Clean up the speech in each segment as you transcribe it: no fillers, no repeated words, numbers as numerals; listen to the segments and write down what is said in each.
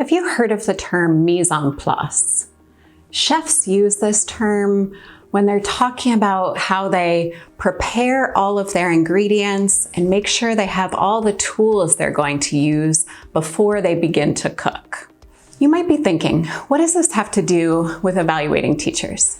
Have you heard of the term mise en place? Chefs use this term when they're talking about how they prepare all of their ingredients and make sure they have all the tools they're going to use before they begin to cook. You might be thinking, what does this have to do with evaluating teachers?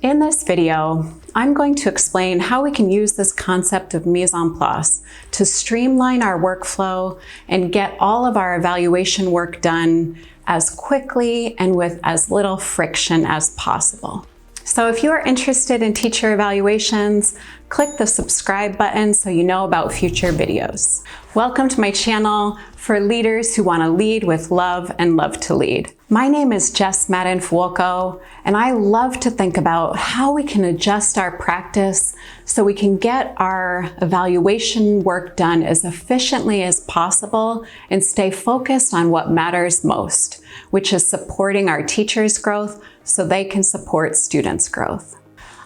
In this video, I'm going to explain how we can use this concept of mise en place to streamline our workflow and get all of our evaluation work done as quickly and with as little friction as possible. So if you are interested in teacher evaluations, click the subscribe button so you know about future videos. Welcome to my channel for leaders who want to lead with love and love to lead. My name is madden-fuoco, and I love to think about how we can adjust our practice so we can get our evaluation work done as efficiently as possible and stay focused on what matters most, which is supporting our teachers' growth so they can support students' growth.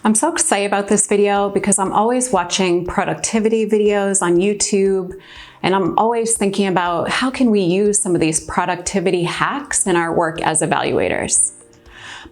I'm so excited about this video because I'm always watching productivity videos on YouTube, and I'm always thinking about how can we use some of these productivity hacks in our work as evaluators.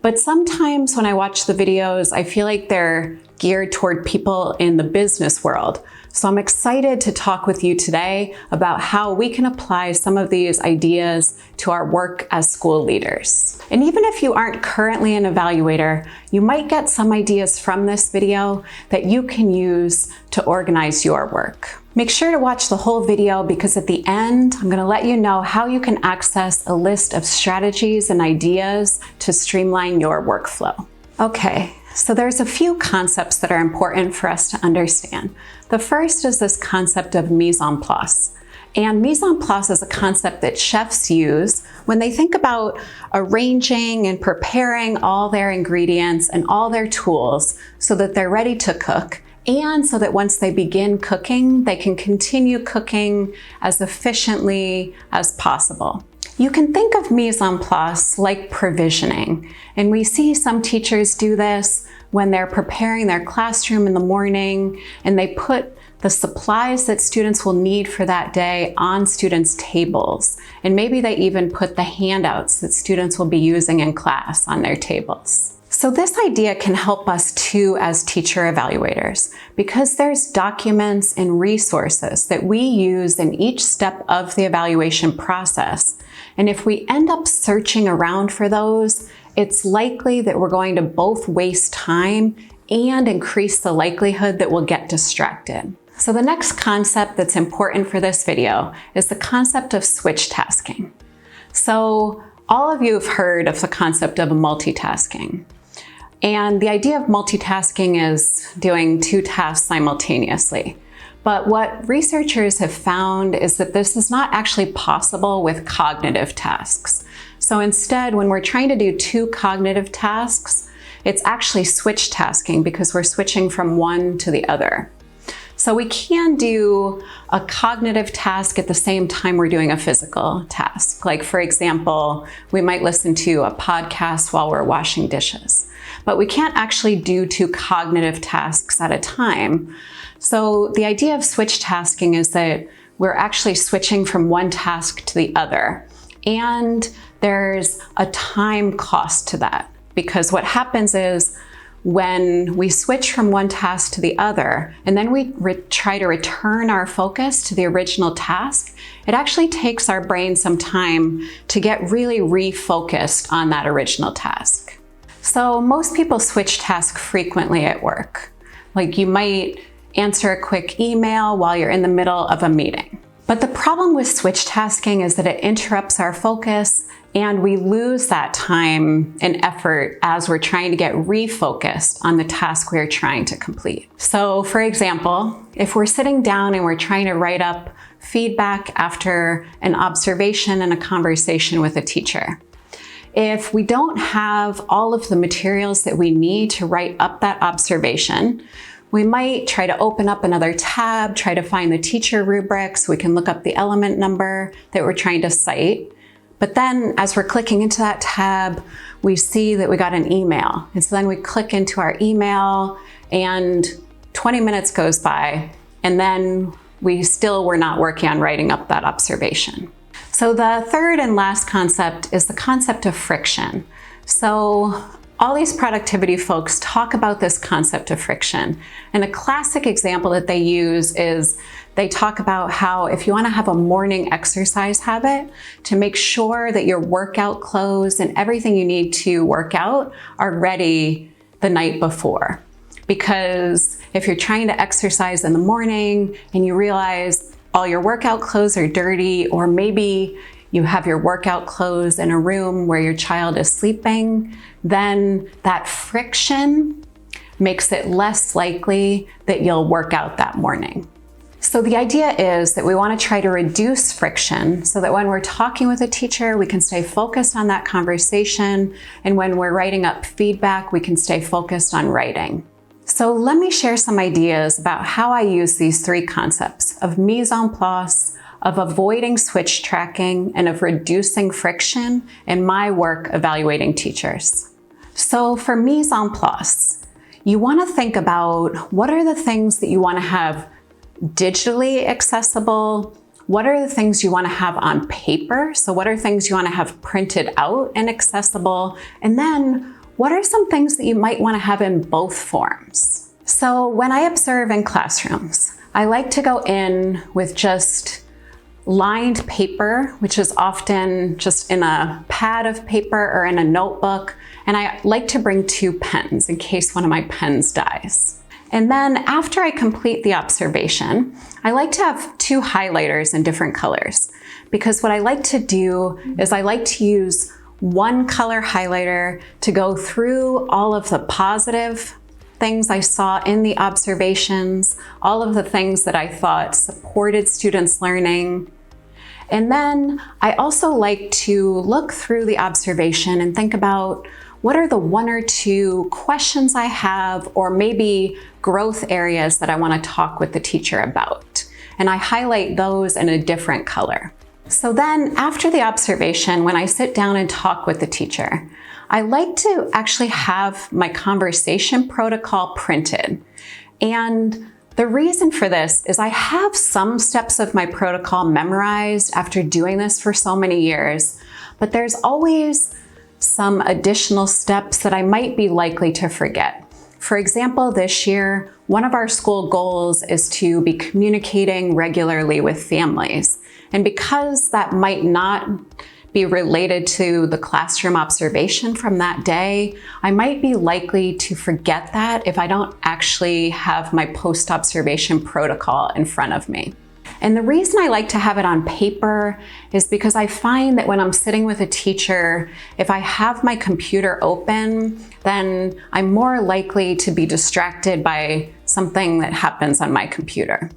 But sometimes when I watch the videos, I feel like they're geared toward people in the business world. So I'm excited to talk with you today about how we can apply some of these ideas to our work as school leaders. And even if you aren't currently an evaluator, you might get some ideas from this video that you can use to organize your work. Make sure to watch the whole video because at the end, I'm going to let you know how you can access a list of strategies and ideas to streamline your workflow. Okay, so there's a few concepts that are important for us to understand. The first is this concept of mise en place. And mise en place is a concept that chefs use when they think about arranging and preparing all their ingredients and all their tools so that they're ready to cook, and so that once they begin cooking, they can continue cooking as efficiently as possible. You can think of mise en place like provisioning, and we see some teachers do this when they're preparing their classroom in the morning and they put the supplies that students will need for that day on students' tables. And maybe they even put the handouts that students will be using in class on their tables. So this idea can help us too as teacher evaluators because there's documents and resources that we use in each step of the evaluation process. And if we end up searching around for those, it's likely that we're going to both waste time and increase the likelihood that we'll get distracted. So the next concept that's important for this video is the concept of switch tasking. So all of you have heard of the concept of multitasking. And the idea of multitasking is doing two tasks simultaneously. But what researchers have found is that this is not actually possible with cognitive tasks. So instead, when we're trying to do two cognitive tasks, it's actually switch tasking because we're switching from one to the other. So we can do a cognitive task at the same time we're doing a physical task. Like for example, we might listen to a podcast while we're washing dishes, but we can't actually do two cognitive tasks at a time. So the idea of switch tasking is that we're actually switching from one task to the other. And there's a time cost to that because what happens is when we switch from one task to the other and then we try to return our focus to the original task, it actually takes our brain some time to get really refocused on that original task. So most people switch tasks frequently at work. Like you might answer a quick email while you're in the middle of a meeting. But the problem with switch tasking is that it interrupts our focus and we lose that time and effort as we're trying to get refocused on the task we're trying to complete. So for example, if we're sitting down and we're trying to write up feedback after an observation and a conversation with a teacher, if we don't have all of the materials that we need to write up that observation, we might try to open up another tab, try to find the teacher rubric so we can look up the element number that we're trying to cite. But then as we're clicking into that tab, we see that we got an email. And so then we click into our email and 20 minutes goes by and then we still were not working on writing up that observation. So the third and last concept is the concept of friction. So all these productivity folks talk about this concept of friction. And a classic example that they use is they talk about how if you want to have a morning exercise habit, to make sure that your workout clothes and everything you need to work out are ready the night before. Because if you're trying to exercise in the morning and you realize all your workout clothes are dirty, or maybe you have your workout clothes in a room where your child is sleeping, then that friction makes it less likely that you'll work out that morning. So the idea is that we want to try to reduce friction so that when we're talking with a teacher, we can stay focused on that conversation. And when we're writing up feedback, we can stay focused on writing. So let me share some ideas about how I use these three concepts of mise en place, of avoiding switch tracking, and of reducing friction in my work evaluating teachers. So for mise en place, you want to think about what are the things that you want to have digitally accessible, what are the things you want to have on paper, so what are things you want to have printed out and accessible, and then what are some things that you might want to have in both forms. So when I observe in classrooms, I like to go in with just lined paper, which is often just in a pad of paper or in a notebook. And I like to bring 2 pens in case one of my pens dies. And then after I complete the observation, I like to have 2 highlighters in different colors, because what I like to do is I like to use one color highlighter to go through all of the positive things I saw in the observations, all of the things that I thought supported students' learning. And then I also like to look through the observation and think about what are the 1 or 2 questions I have, or maybe growth areas that I want to talk with the teacher about. And I highlight those in a different color. So then after the observation, when I sit down and talk with the teacher, I like to actually have my conversation protocol printed. And the reason for this is I have some steps of my protocol memorized after doing this for so many years, but there's always some additional steps that I might be likely to forget. For example, this year, one of our school goals is to be communicating regularly with families. And because that might not be related to the classroom observation from that day, I might be likely to forget that if I don't actually have my post-observation protocol in front of me. And the reason I like to have it on paper is because I find that when I'm sitting with a teacher, if I have my computer open, then I'm more likely to be distracted by something that happens on my computer.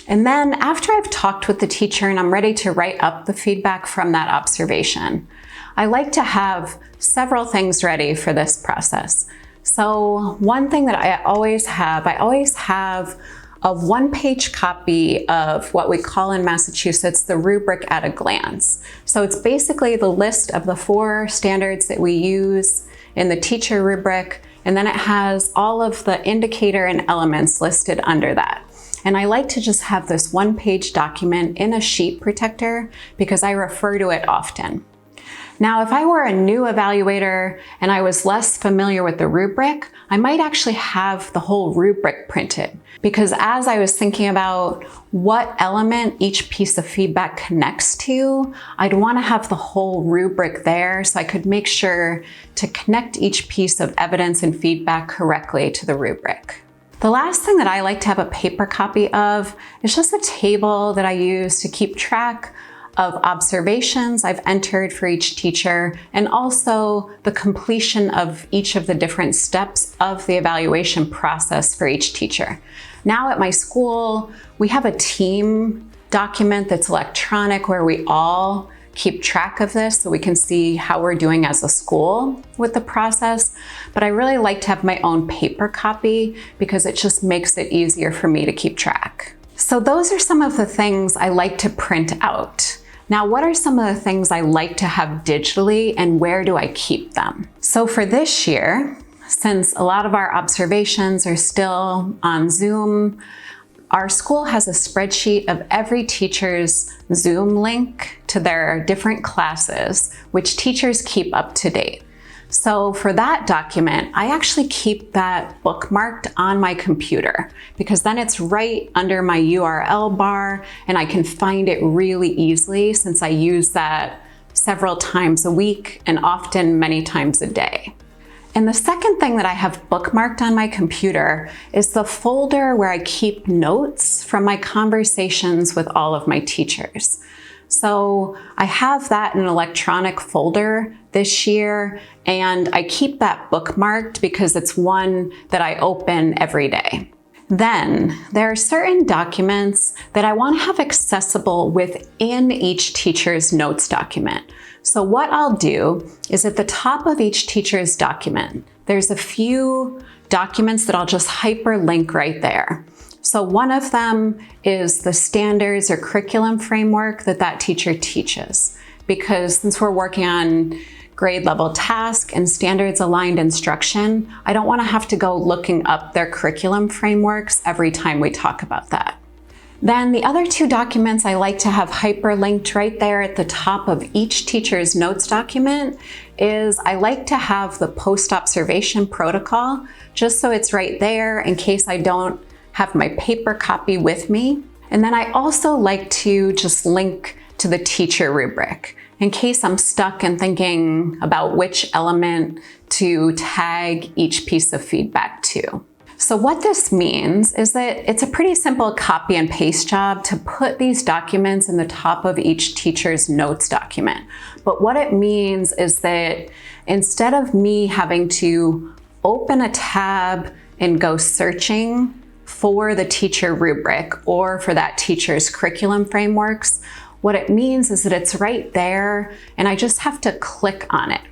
And then after I've talked with the teacher and I'm ready to write up the feedback from that observation, I like to have several things ready for this process. So one thing that I always have a 1-page copy of what we call in Massachusetts the rubric at a glance. So it's basically the list of the 4 standards that we use in the teacher rubric, and then it has all of the indicator and elements listed under that. And I like to just have this 1-page document in a sheet protector because I refer to it often. Now, if I were a new evaluator and I was less familiar with the rubric, I might actually have the whole rubric printed, because as I was thinking about what element each piece of feedback connects to, I'd want to have the whole rubric there so I could make sure to connect each piece of evidence and feedback correctly to the rubric. The last thing that I like to have a paper copy of is just a table that I use to keep track of observations I've entered for each teacher, and also the completion of each of the different steps of the evaluation process for each teacher. Now at my school, we have a team document that's electronic where we all keep track of this so we can see how we're doing as a school with the process. But I really like to have my own paper copy because it just makes it easier for me to keep track. So those are some of the things I like to print out. Now, what are some of the things I like to have digitally, and where do I keep them? So for this year, since a lot of our observations are still on Zoom, our school has a spreadsheet of every teacher's Zoom link to their different classes, which teachers keep up to date. So for that document, I actually keep that bookmarked on my computer because then it's right under my URL bar and I can find it really easily since I use that several times a week and often many times a day. And the second thing that I have bookmarked on my computer is the folder where I keep notes from my conversations with all of my teachers. So I have that in an electronic folder this year, and I keep that bookmarked because it's one that I open every day. Then there are certain documents that I want to have accessible within each teacher's notes document. So what I'll do is at the top of each teacher's document, there's a few documents that I'll just hyperlink right there. So one of them is the standards or curriculum framework that teacher teaches. Because since we're working on grade level task and standards aligned instruction, I don't want to have to go looking up their curriculum frameworks every time we talk about that. Then the other two documents I like to have hyperlinked right there at the top of each teacher's notes document is I like to have the post-observation protocol, just so it's right there in case I don't have my paper copy with me. And then I also like to just link to the teacher rubric in case I'm stuck and thinking about which element to tag each piece of feedback to. So what this means is that it's a pretty simple copy and paste job to put these documents in the top of each teacher's notes document. But what it means is that instead of me having to open a tab and go searching for the teacher rubric or for that teacher's curriculum frameworks, what it means is that it's right there and I just have to click on it,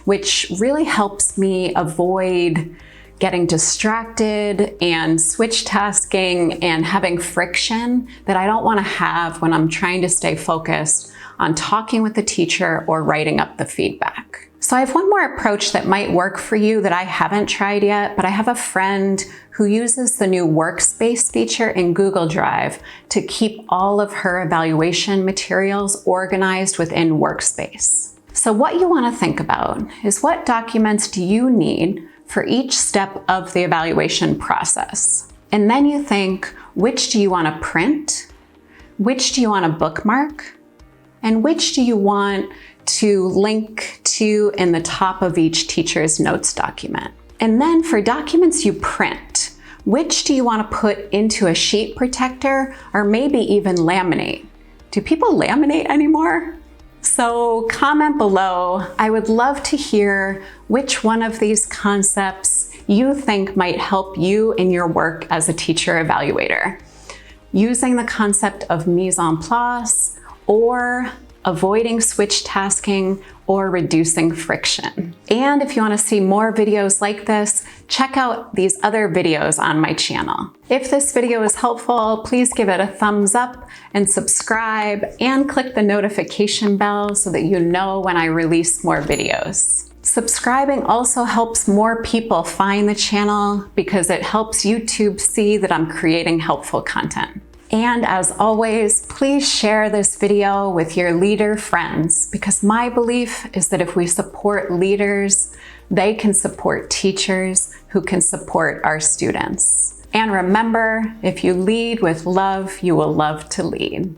which really helps me avoid getting distracted and switch tasking and having friction that I don't want to have when I'm trying to stay focused on talking with the teacher or writing up the feedback. So I have one more approach that might work for you that I haven't tried yet, but I have a friend who uses the new workspace feature in Google Drive to keep all of her evaluation materials organized within Workspace. So what you want to think about is what documents do you need for each step of the evaluation process? And then you think, which do you want to print? Which do you want to bookmark? And which do you want to link to in the top of each teacher's notes document? And then for documents you print, which do you want to put into a sheet protector or maybe even laminate? Do people laminate anymore? So comment below. I would love to hear which one of these concepts you think might help you in your work as a teacher evaluator. Using the concept of mise en place, or avoiding switch tasking, or reducing friction. And if you want to see more videos like this, check out these other videos on my channel. If this video is helpful, please give it a thumbs up and subscribe and click the notification bell so that you know when I release more videos. Subscribing also helps more people find the channel because it helps YouTube see that I'm creating helpful content. And as always, please share this video with your leader friends because my belief is that if we support leaders, they can support teachers who can support our students. And remember, if you lead with love, you will love to lead.